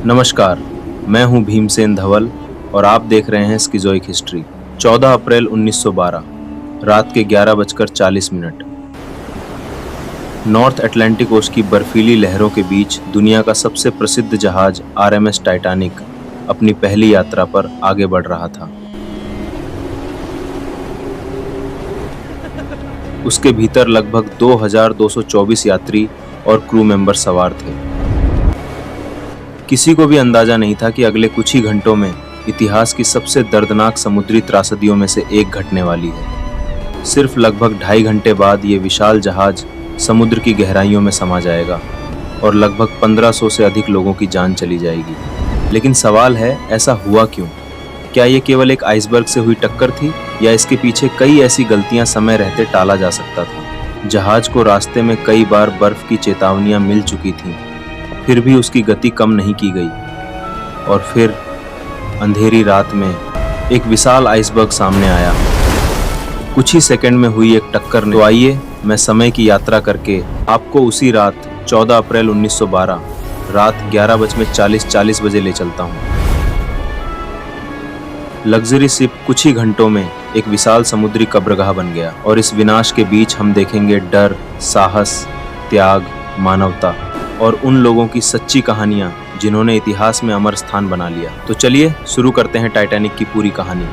नमस्कार, मैं हूं भीमसेन धवल और आप देख रहे हैं स्किज़ोइक हिस्ट्री। 14 अप्रैल 1912 रात के 11:40 नॉर्थ अटलांटिक ओशन की बर्फीली लहरों के बीच दुनिया का सबसे प्रसिद्ध जहाज आरएमएस टाइटैनिक अपनी पहली यात्रा पर आगे बढ़ रहा था। उसके भीतर लगभग 2224 यात्री और क्रू मेंबर सवार थे। किसी को भी अंदाजा नहीं था कि अगले कुछ ही घंटों में इतिहास की सबसे दर्दनाक समुद्री त्रासदियों में से एक घटने वाली है। सिर्फ लगभग 2.5 घंटे बाद ये विशाल जहाज समुद्र की गहराइयों में समा जाएगा और लगभग 1500 से अधिक लोगों की जान चली जाएगी। लेकिन सवाल है, ऐसा हुआ क्यों? क्या ये केवल एक आइसबर्ग से हुई टक्कर थी या इसके पीछे कई ऐसी गलतियां समय रहते टाला जा सकता था? जहाज को रास्ते में कई बार बर्फ की चेतावनियां मिल चुकी थीं, फिर भी उसकी गति कम नहीं की गई और फिर अंधेरी रात में एक विशाल आइसबर्ग सामने आया। कुछ ही सेकंड में हुई एक टक्कर ने। तो आइए मैं समय की यात्रा करके आपको उसी रात 14 अप्रैल 1912 रात 11:40 बजे ले चलता हूँ। लग्जरी शिप कुछ ही घंटों में एक विशाल समुद्री कब्रगाह बन गया और इस विनाश के बीच हम देखेंगे डर, साहस, त्याग, मानवता और उन लोगों की सच्ची कहानियां जिन्होंने इतिहास में अमर स्थान बना लिया। तो चलिए शुरू करते हैं टाइटैनिक की पूरी कहानी।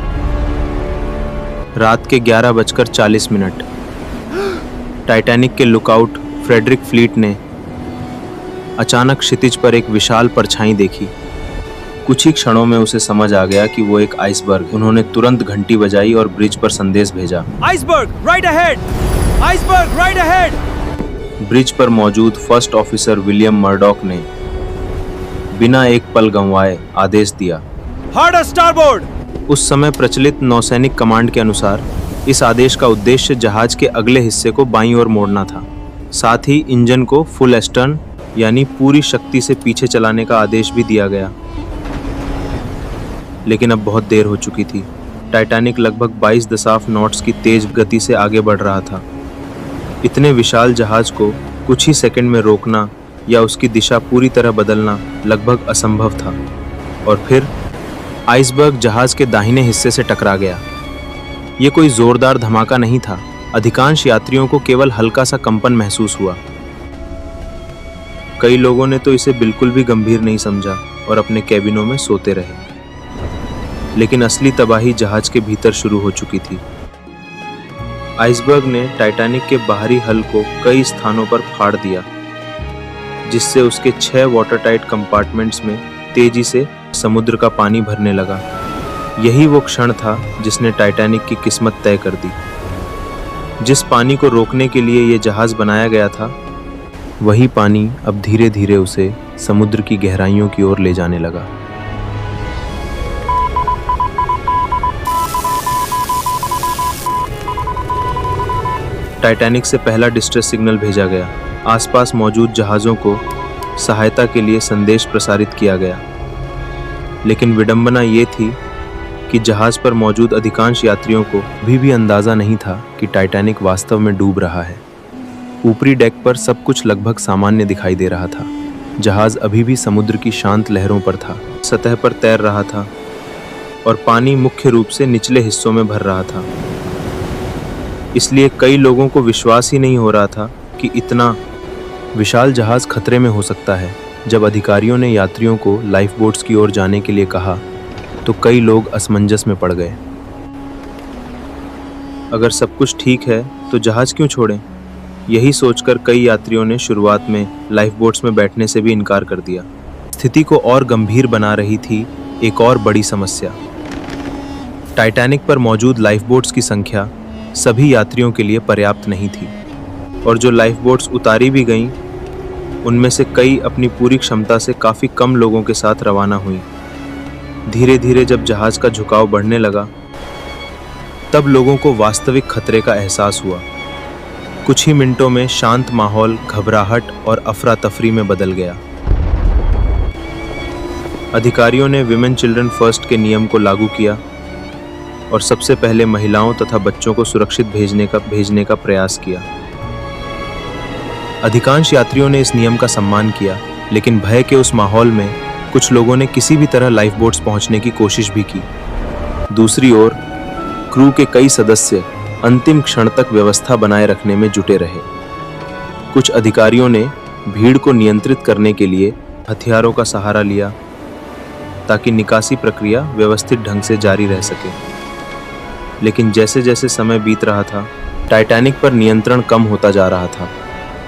रात के 11:40 टाइटैनिक के लुकआउट फ्रेडरिक फ्लीट ने अचानक क्षितिज पर एक विशाल परछाई देखी। कुछ ही क्षणों में उसे समझ आ गया कि वो एक आइसबर्ग। उन्होंने तुरंत घंटी बजाई और ब्रिज पर संदेश भेजा, iceberg right ahead! Iceberg right ahead! Bridge पर मौजूद फर्स्ट ऑफिसर विलियम मर्डॉक ने बिना एक पल गंवाए आदेश दिया, हार्ड स्टारबोर्ड! उस समय प्रचलित नौसैनिक कमांड के अनुसार इस आदेश का उद्देश्य जहाज के अगले हिस्से को बाईं ओर मोड़ना था। साथ ही इंजन को फुल एस्टर्न यानी पूरी शक्ति से पीछे चलाने का आदेश भी दिया गया। लेकिन अब बहुत देर हो चुकी थी। टाइटैनिक लगभग 22 दशाफ नॉट्स की तेज गति से आगे बढ़ रहा था। इतने विशाल जहाज को कुछ ही सेकंड में रोकना या उसकी दिशा पूरी तरह बदलना लगभग असंभव था। और फिर आइसबर्ग जहाज के दाहिने हिस्से से टकरा गया। ये कोई जोरदार धमाका नहीं था। अधिकांश यात्रियों को केवल हल्का सा कंपन महसूस हुआ। कई लोगों ने तो इसे बिल्कुल भी गंभीर नहीं समझा और अपने कैबिनों में सोते रहे। लेकिन असली तबाही जहाज के भीतर शुरू हो चुकी थी। आइसबर्ग ने टाइटैनिक के बाहरी हल को कई स्थानों पर फाड़ दिया, जिससे उसके 6 वाटरटाइट कंपार्टमेंट्स में तेजी से समुद्र का पानी भरने लगा। यही वो क्षण था जिसने टाइटैनिक की किस्मत तय कर दी। जिस पानी को रोकने के लिए ये जहाज बनाया गया था, वही पानी अब धीरे धीरे उसे समुद्र की गहराइयों की ओर ले जाने लगा। टाइटैनिक से पहला डिस्ट्रेस सिग्नल भेजा गया। आसपास मौजूद जहाज़ों को सहायता के लिए संदेश प्रसारित किया गया। लेकिन विडंबना ये थी कि जहाज़ पर मौजूद अधिकांश यात्रियों को अभी भी अंदाज़ा नहीं था कि टाइटैनिक वास्तव में डूब रहा है। ऊपरी डेक पर सब कुछ लगभग सामान्य दिखाई दे रहा था। जहाज़ अभी भी समुद्र की शांत लहरों पर था, सतह पर तैर रहा था और पानी मुख्य रूप से निचले हिस्सों में भर रहा था। इसलिए कई लोगों को विश्वास ही नहीं हो रहा था कि इतना विशाल जहाज खतरे में हो सकता है। जब अधिकारियों ने यात्रियों को लाइफ बोट्स की ओर जाने के लिए कहा, तो कई लोग असमंजस में पड़ गए। अगर सब कुछ ठीक है तो जहाज क्यों छोड़ें? यही सोचकर कई यात्रियों ने शुरुआत में लाइफ बोट्स में बैठने से भी इनकार कर दिया। स्थिति को और गंभीर बना रही थी एक और बड़ी समस्या। टाइटैनिक पर मौजूद लाइफ बोट्स की संख्या सभी यात्रियों के लिए पर्याप्त नहीं थी और जो लाइफ बोट्स उतारी भी गईं, उनमें से कई अपनी पूरी क्षमता से काफ़ी कम लोगों के साथ रवाना हुई। धीरे धीरे जब जहाज का झुकाव बढ़ने लगा, तब लोगों को वास्तविक खतरे का एहसास हुआ। कुछ ही मिनटों में शांत माहौल घबराहट और अफरा तफरी में बदल गया। अधिकारियों ने विमेन चिल्ड्रन फर्स्ट के नियम को लागू किया और सबसे पहले महिलाओं तथा बच्चों को सुरक्षित भेजने का प्रयास किया। अधिकांश यात्रियों ने इस नियम का सम्मान किया, लेकिन भय के उस माहौल में कुछ लोगों ने किसी भी तरह लाइफ बोट्स पहुंचने की कोशिश भी की। दूसरी ओर क्रू के कई सदस्य अंतिम क्षण तक व्यवस्था बनाए रखने में जुटे रहे। कुछ अधिकारियों ने भीड़ को नियंत्रित करने के लिए हथियारों का सहारा लिया ताकि निकासी प्रक्रिया व्यवस्थित ढंग से जारी रह सके। लेकिन जैसे जैसे समय बीत रहा था, टाइटैनिक पर नियंत्रण कम होता जा रहा था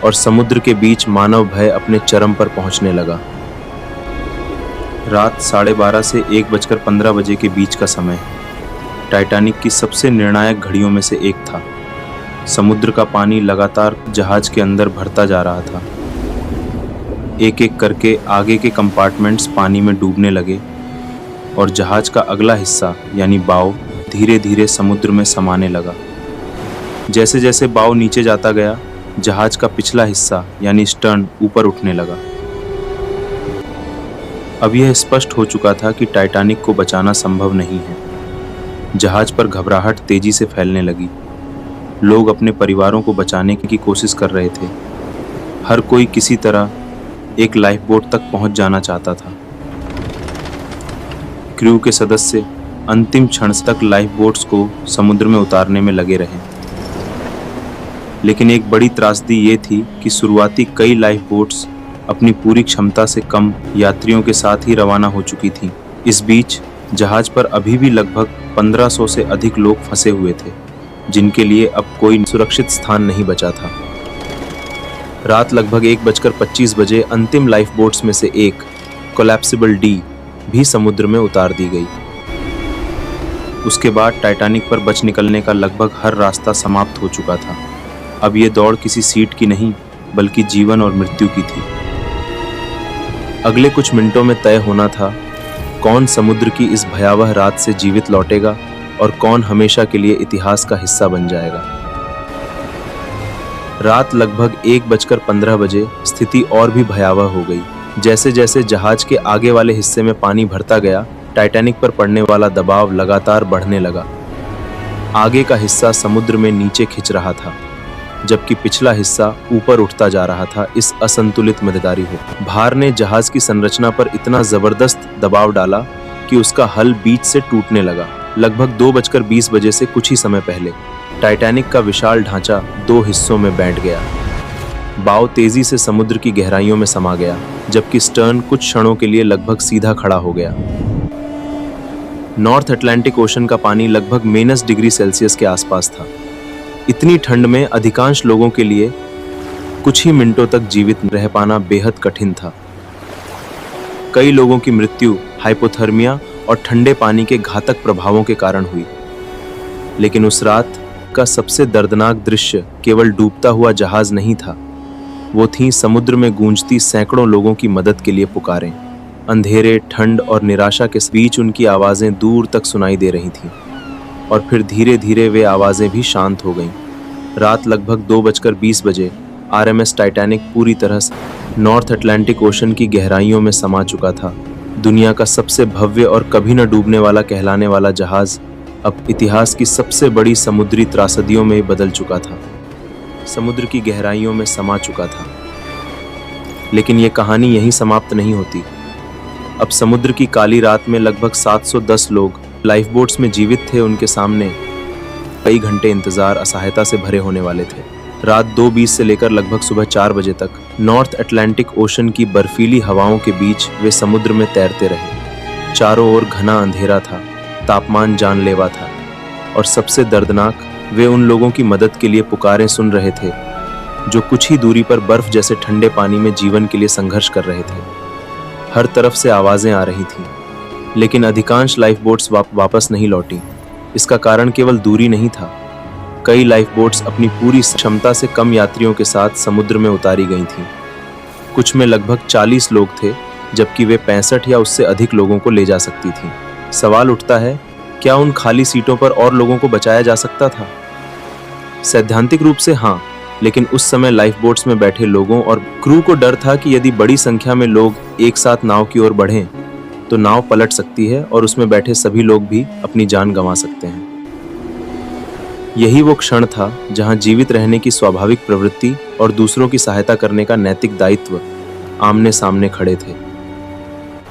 और समुद्र के बीच मानव भय अपने चरम पर पहुंचने लगा। रात 12:30 से 1:15 के बीच का समय टाइटैनिक की सबसे निर्णायक घड़ियों में से एक था। समुद्र का पानी लगातार जहाज के अंदर भरता जा रहा था। एक एक करके आगे के कंपार्टमेंट्स पानी में डूबने लगे और जहाज का अगला हिस्सा यानी बाव धीरे धीरे समुद्र में समाने लगा। जैसे जैसे बाव नीचे जाता गया, जहाज का पिछला हिस्सा यानी स्टर्न ऊपर उठने लगा। अब यह स्पष्ट हो चुका था कि टाइटैनिक को बचाना संभव नहीं है। जहाज पर घबराहट तेजी से फैलने लगी। लोग अपने परिवारों को बचाने की कोशिश कर रहे थे। हर कोई किसी तरह एक लाइफ बोट तक पहुंच जाना चाहता था। क्रू के सदस्य अंतिम क्षण तक लाइफ बोट्स को समुद्र में उतारने में लगे रहे। लेकिन एक बड़ी त्रासदी ये थी कि शुरुआती कई लाइफ बोट्स अपनी पूरी क्षमता से कम यात्रियों के साथ ही रवाना हो चुकी थीं। इस बीच जहाज पर अभी भी लगभग 1500 से अधिक लोग फंसे हुए थे, जिनके लिए अब कोई सुरक्षित स्थान नहीं बचा था। रात लगभग 1:25 अंतिम लाइफ बोट्स में से एक कोलैप्सिबल डी भी समुद्र में उतार दी गई। उसके बाद टाइटैनिक पर बच निकलने का लगभग हर रास्ता समाप्त हो चुका था। अब ये दौड़ किसी सीट की नहीं बल्कि जीवन और मृत्यु की थी। अगले कुछ मिनटों में तय होना था कौन समुद्र की इस भयावह रात से जीवित लौटेगा और कौन हमेशा के लिए इतिहास का हिस्सा बन जाएगा। रात लगभग 1:15 स्थिति और भी भयावह हो गई। जैसे जैसे जहाज के आगे वाले हिस्से में पानी भरता गया, टाइटैनिक पर पड़ने वाला दबाव लगातार बढ़ने लगा। आगे का हिस्सा समुद्र में नीचे खिंच रहा था, जबकि पिछला हिस्सा ऊपर उठता जा रहा था। इस असंतुलित मझधारी हो भार ने जहाज की संरचना पर इतना जबरदस्त दबाव डाला कि उसका हल बीच से टूटने लगा। लगभग 2:20 से कुछ ही समय पहले टाइटैनिक का विशाल ढांचा 2 हिस्सों में बैठ गया। बाव तेजी से समुद्र की गहराइयों में समा गया, जबकि स्टर्न कुछ क्षणों के लिए लगभग सीधा खड़ा हो गया। नॉर्थ अटलांटिक ओशन का पानी लगभग -डिग्री सेल्सियस के आसपास था। इतनी ठंड में अधिकांश लोगों के लिए कुछ ही मिनटों तक जीवित रह पाना बेहद कठिन था। कई लोगों की मृत्यु हाइपोथर्मिया और ठंडे पानी के घातक प्रभावों के कारण हुई। लेकिन उस रात का सबसे दर्दनाक दृश्य केवल डूबता हुआ जहाज नहीं था, वो थी समुद्र में गूंजती सैकड़ों लोगों की मदद के लिए पुकारें। अंधेरे, ठंड और निराशा के बीच उनकी आवाज़ें दूर तक सुनाई दे रही थीं और फिर धीरे धीरे वे आवाज़ें भी शांत हो गईं। रात लगभग 2:20 आरएमएस टाइटैनिक पूरी तरह से नॉर्थ अटलांटिक ओशन की गहराइयों में समा चुका था। दुनिया का सबसे भव्य और कभी न डूबने वाला कहलाने वाला जहाज अब इतिहास की सबसे बड़ी समुद्री त्रासदियों में बदल चुका था। समुद्र की गहराइयों में समा चुका था। लेकिन ये कहानी यहीं समाप्त नहीं होती। अब समुद्र की काली रात में लगभग 710 लोग लाइफ बोट्स में जीवित थे। उनके सामने कई घंटे इंतजार असहायता से भरे होने वाले थे। रात 2:20 से लेकर लगभग सुबह 4 बजे तक नॉर्थ अटलांटिक ओशन की बर्फीली हवाओं के बीच वे समुद्र में तैरते रहे। चारों ओर घना अंधेरा था, तापमान जानलेवा था और सबसे दर्दनाक, वे उन लोगों की मदद के लिए पुकारें सुन रहे थे जो कुछ ही दूरी पर बर्फ जैसे ठंडे पानी में जीवन के लिए संघर्ष कर रहे थे। हर तरफ से आवाज़ें आ रही थीं, लेकिन अधिकांश लाइफ बोट्स वापस नहीं लौटी। इसका कारण केवल दूरी नहीं था। कई लाइफ बोट्स अपनी पूरी क्षमता से कम यात्रियों के साथ समुद्र में उतारी गई थीं। कुछ में लगभग 40 लोग थे, जबकि वे 65 या उससे अधिक लोगों को ले जा सकती थीं। सवाल उठता है, क्या उन खाली सीटों पर और लोगों को बचाया जा सकता था? सैद्धांतिक रूप से हाँ, लेकिन उस समय लाइफ बोट्स में बैठे लोगों और क्रू को डर था कि यदि बड़ी संख्या में लोग एक साथ नाव की ओर बढ़ें तो नाव पलट सकती है और उसमें बैठे सभी लोग भी अपनी जान गंवा सकते हैं। यही वो क्षण था जहां जीवित रहने की स्वाभाविक प्रवृत्ति और दूसरों की सहायता करने का नैतिक दायित्व आमने सामने खड़े थे।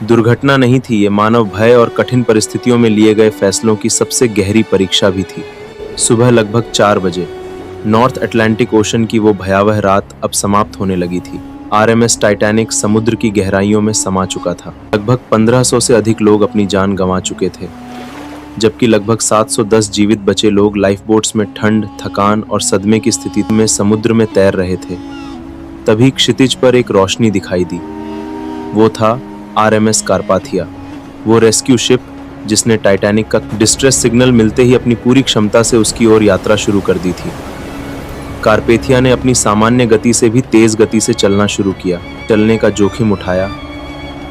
दुर्घटना नहीं थी, ये मानव भय और कठिन परिस्थितियों में लिए गए फैसलों की सबसे गहरी परीक्षा भी थी। सुबह लगभग 4 बजे नॉर्थ अटलांटिक ओशन की वो भयावह रात अब समाप्त होने लगी थी। आरएमएस टाइटैनिक समुद्र की गहराइयों में समा चुका था। लगभग 1500 से अधिक लोग अपनी जान गंवा चुके थे, जबकि लगभग 710 जीवित बचे लोग लाइफ बोट्स में ठंड, थकान और सदमे की स्थिति में समुद्र में तैर रहे थे। तभी क्षितिज पर एक रोशनी दिखाई दी। वो था आरएमएस कारपाथिया, वो रेस्क्यू शिप जिसने टाइटैनिक का डिस्ट्रेस सिग्नल मिलते ही अपनी पूरी क्षमता से उसकी ओर यात्रा शुरू कर दी थी। कारपेथिया ने अपनी सामान्य गति से भी तेज गति से चलना शुरू किया, चलने का जोखिम उठाया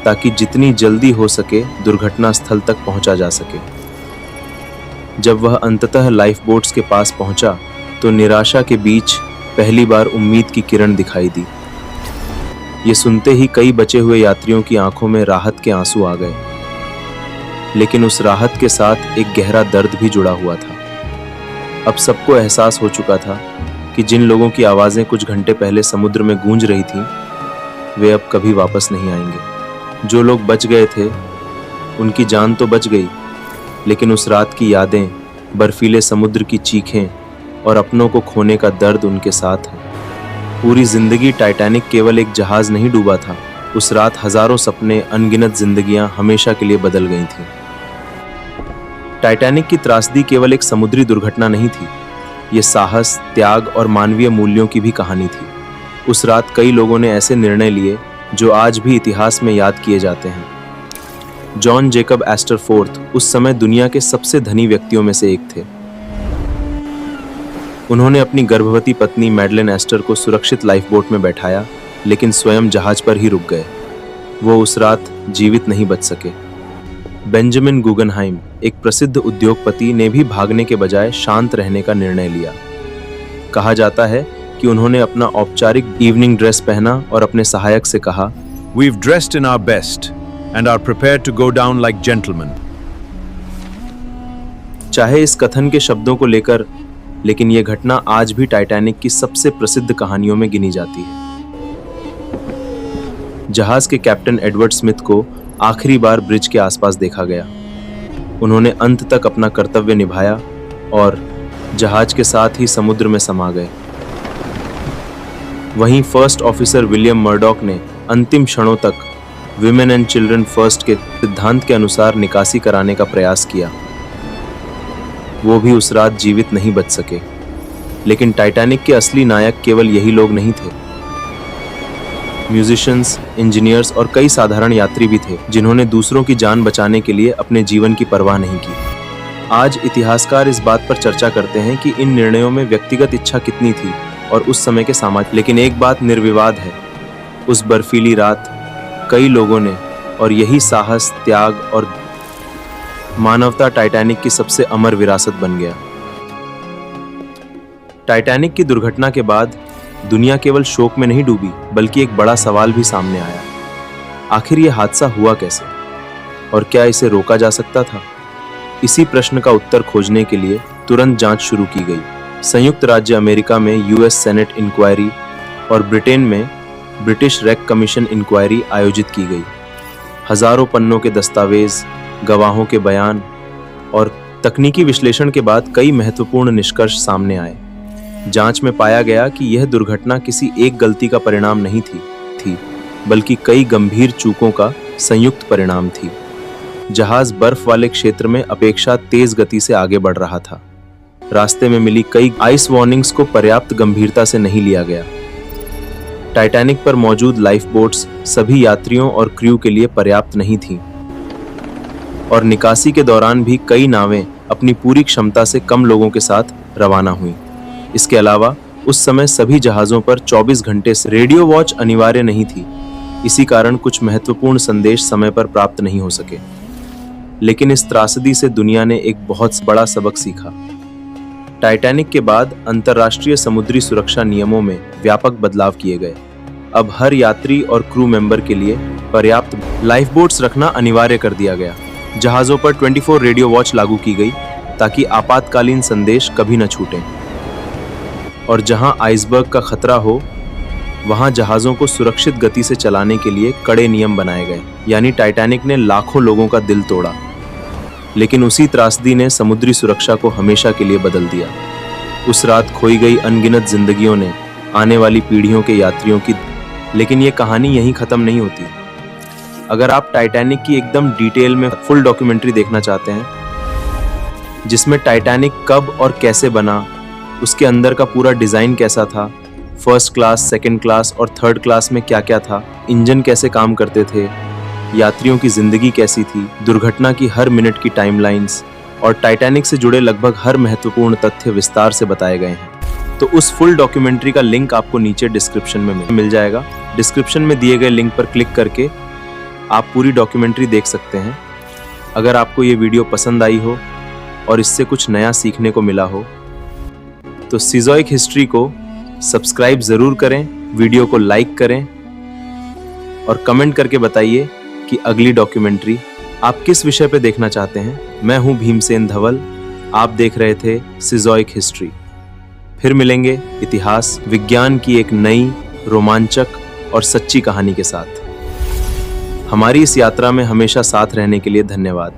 ताकि जितनी जल्दी हो सके दुर्घटना स्थल तक पहुंचा जा सके। जब वह अंततः लाइफ बोट्स के पास पहुंचा तो निराशा के बीच पहली बार उम्मीद की किरण दिखाई दी। ये सुनते ही कई बचे हुए यात्रियों की आंखों में राहत के आंसू आ गए, लेकिन उस राहत के साथ एक गहरा दर्द भी जुड़ा हुआ था। अब सबको एहसास हो चुका था कि जिन लोगों की आवाजें कुछ घंटे पहले समुद्र में गूंज रही थीं, वे अब कभी वापस नहीं आएंगे। जो लोग बच गए थे उनकी जान तो बच गई, लेकिन उस रात की यादें, बर्फीले समुद्र की चीखें और अपनों को खोने का दर्द उनके साथ है। पूरी जिंदगी टाइटैनिक केवल एक जहाज नहीं डूबा था, उस रात हजारों सपने, अनगिनत जिंदगियां हमेशा के लिए बदल गई थीं। टाइटैनिक की त्रासदी केवल एक समुद्री दुर्घटना नहीं थी, ये साहस, त्याग और मानवीय मूल्यों की भी कहानी थी। उस रात कई लोगों ने ऐसे निर्णय लिए जो आज भी इतिहास में याद किए जाते हैं। जॉन जेकब एस्टर फोर्थ उस समय दुनिया के सबसे धनी व्यक्तियों में से एक थे। उन्होंने अपनी गर्भवती पत्नी मैडलिन एस्टर को सुरक्षित लाइफ बोट में बैठाया, लेकिन स्वयं जहाज पर ही रुक गए। वो उस रात जीवित नहीं बच सके। बेंजामिन गुगनहाइम, एक प्रसिद्ध उद्योगपति, ने भी भागने के बजाय शांत रहने का निर्णय लिया। कहा जाता है कि उन्होंने अपना औपचारिक इवनिंग ड्रेस पहना और अपने सहायक से कहा, We've dressed in our best and are prepared to go down like gentlemen. चाहे इस कथन के शब्दों को लेकर, लेकिन यह घटना आज भी टाइटैनिक की सबसे प्रसिद्ध कहानियों में गिनी जाती है। जहाज के कैप्टन एडवर्ड स्मिथ को आखिरी बार ब्रिज के आसपास देखा गया। उन्होंने अंत तक अपना कर्तव्य निभाया और जहाज के साथ ही समुद्र में समा गए। वहीं फर्स्ट ऑफिसर विलियम मर्डॉक ने अंतिम क्षणों तक विमेन एंड चिल्ड्रन फर्स्ट के सिद्धांत के अनुसार निकासी कराने का प्रयास किया। वो भी उस रात जीवित नहीं बच सके, लेकिन टाइटैनिक के असली नायक केवल यही लोग नहीं थे। म्यूजिशियंस, इंजीनियर्स और कई साधारण यात्री भी थे जिन्होंने दूसरों की जान बचाने के लिए अपने जीवन की परवाह नहीं की। आज इतिहासकार इस बात पर चर्चा करते हैं कि इन निर्णयों में व्यक्तिगत इच्छा कितनी थी और उस समय के समाज, लेकिन एक बात निर्विवाद है, उस बर्फीली रात कई लोगों ने, और यही साहस, त्याग और मानवता टाइटैनिक की सबसे अमर विरासत बन गया। टाइटैनिक की दुर्घटना के बाद दुनिया केवल शोक में नहीं डूबी, बल्कि एक बड़ा सवाल भी सामने आया। आखिर यह हादसा हुआ कैसे और क्या इसे रोका जा सकता था? इसी प्रश्न का उत्तर खोजने के लिए तुरंत जांच शुरू की गई। संयुक्त राज्य अमेरिका में यूएस सेनेट इंक्वायरी और ब्रिटेन में ब्रिटिश रेक कमीशन इंक्वायरी आयोजित की गई। हजारों पन्नों के दस्तावेज, गवाहों के बयान और तकनीकी विश्लेषण के बाद कई महत्वपूर्ण निष्कर्ष सामने आए। जांच में पाया गया कि यह दुर्घटना किसी एक गलती का परिणाम नहीं थी, बल्कि कई गंभीर चूकों का संयुक्त परिणाम थी। जहाज बर्फ वाले क्षेत्र में अपेक्षा तेज गति से आगे बढ़ रहा था। रास्ते में मिली कई आइस वार्निंग्स को पर्याप्त गंभीरता से नहीं लिया गया। टाइटैनिक पर मौजूद लाइफ बोट्स सभी यात्रियों और क्रू के लिए पर्याप्त नहीं थीं, और निकासी के दौरान भी कई नावें अपनी पूरी क्षमता से कम लोगों के साथ रवाना हुईं। इसके अलावा उस समय सभी जहाज़ों पर 24 घंटे से रेडियो वॉच अनिवार्य नहीं थी। इसी कारण कुछ महत्वपूर्ण संदेश समय पर प्राप्त नहीं हो सके। लेकिन इस त्रासदी से दुनिया ने एक बहुत बड़ा सबक सीखा। टाइटैनिक के बाद अंतर्राष्ट्रीय समुद्री सुरक्षा नियमों में व्यापक बदलाव किए गए। अब हर यात्री और क्रू मेंबर के लिए पर्याप्त लाइफ बोट्स रखना अनिवार्य कर दिया गया। जहाज़ों पर 24 रेडियो वॉच लागू की गई ताकि आपातकालीन संदेश कभी न छूटें। और जहां आइसबर्ग का खतरा हो, वहां जहाजों को सुरक्षित गति से चलाने के लिए कड़े नियम बनाए गए, यानी टाइटैनिक ने लाखों लोगों का दिल तोड़ा, लेकिन उसी त्रासदी ने समुद्री सुरक्षा को हमेशा के लिए बदल दिया। उस रात खोई गई अनगिनत जिंदगियों ने आने वाली पीढ़ियों के यात्रियों की, लेकिन ये कहानी यहीं खत्म नहीं होती। अगर आप टाइटैनिक की एकदम डिटेल में फुल डॉक्यूमेंट्री देखना चाहते हैं, जिसमें टाइटैनिक कब और कैसे बना, उसके अंदर का पूरा डिजाइन कैसा था, फर्स्ट क्लास, सेकंड क्लास और थर्ड क्लास में क्या क्या था, इंजन कैसे काम करते थे, यात्रियों की जिंदगी कैसी थी, दुर्घटना की हर मिनट की टाइमलाइंस और टाइटैनिक से जुड़े लगभग हर महत्वपूर्ण तथ्य विस्तार से बताए गए हैं। तो उस फुल डॉक्यूमेंट्री का लिंक आपको नीचे डिस्क्रिप्शन में मिल जाएगा। डिस्क्रिप्शन में दिए गए लिंक पर क्लिक करके आप पूरी डॉक्यूमेंट्री देख सकते हैं। अगर आपको ये वीडियो पसंद आई हो और इससे कुछ नया सीखने को मिला हो तो सिजोइक हिस्ट्री को सब्सक्राइब ज़रूर करें, वीडियो को लाइक करें और कमेंट करके बताइए कि अगली डॉक्यूमेंट्री आप किस विषय पे देखना चाहते हैं। मैं हूं भीमसेन धवल, आप देख रहे थे सिजोइक हिस्ट्री। फिर मिलेंगे इतिहास विज्ञान की एक नई, रोमांचक और सच्ची कहानी के साथ। हमारी इस यात्रा में हमेशा साथ रहने के लिए धन्यवाद।